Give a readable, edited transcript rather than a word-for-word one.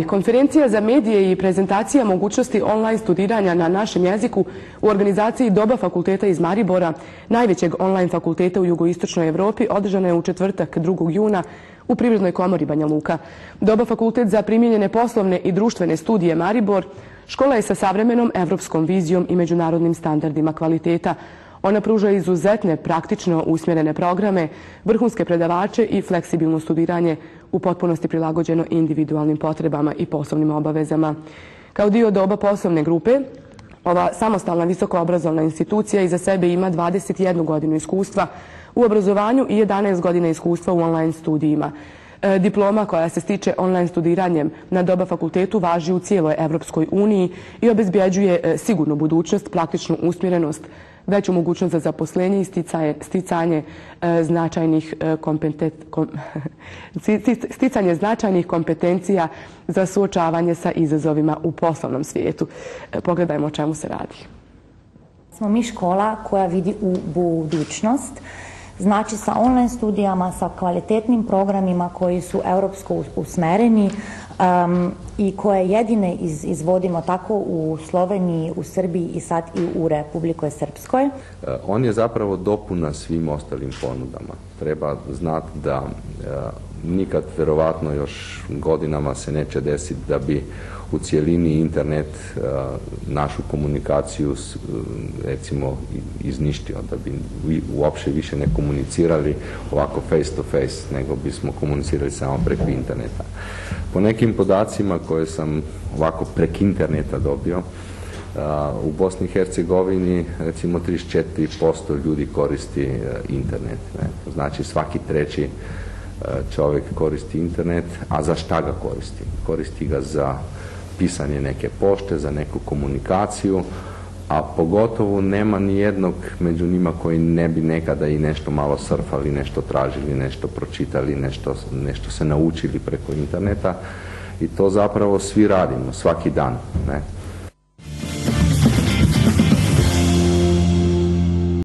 Konferencija za medije i prezentacija mogućnosti online studiranja na našem jeziku u organizaciji Doba fakulteta iz Maribora, najvećeg online fakulteta u jugoistočnoj Evropi, održana je u četvrtak 2. juna u Privrednoj komori Banja Luka. Doba fakultet za primijenjene poslovne i društvene studije Maribor škola je sa savremenom evropskom vizijom i međunarodnim standardima kvaliteta. Ona pruža izuzetne praktično usmjerene programe, vrhunske predavače i fleksibilno studiranje u potpunosti prilagođeno individualnim potrebama i poslovnim obavezama. Kao dio Doba poslovne grupe, ova samostalna visokoobrazovna institucija iza sebe ima 21 godinu iskustva u obrazovanju i 11 godina iskustva u online studijima. Diploma koja se stiče online studiranjem na Doba fakultetu važi u cijeloj Evropskoj uniji i obezbjeđuje sigurnu budućnost, praktičnu usmjerenost, veću mogućnost za zaposlenje i sticanje značajnih kompetencija za suočavanje sa izazovima u poslovnom svijetu. Pogledajmo o čemu se radi. Smo mi škola koja vidi u budućnost, znači sa online studijama, sa kvalitetnim programima koji su europsko usmereni i koje jedine izvodimo tako u Sloveniji, u Srbiji i sad i u Republikoj Srpskoj. On je zapravo dopuna svim ostalim ponudama. Treba znati da nikad verovatno još godinama se neće desiti da bi u cijelini internet našu komunikaciju recimo izništio, da bi uopće više ne komunicirali ovako face to face, nego bismo komunicirali samo preko interneta. Po nekim podacima koje sam ovako preko interneta dobio, u Bosni i Hercegovini recimo 34% ljudi koristi internet. Znači svaki treći čovjek koristi internet, a za šta ga koristi? Koristi ga za pisanje neke pošte, za neku komunikaciju, a pogotovo nema ni jednog među njima koji ne bi nekada i nešto malo surfali, nešto tražili, nešto pročitali, nešto se naučili preko interneta i to zapravo svi radimo svaki dan. Ne?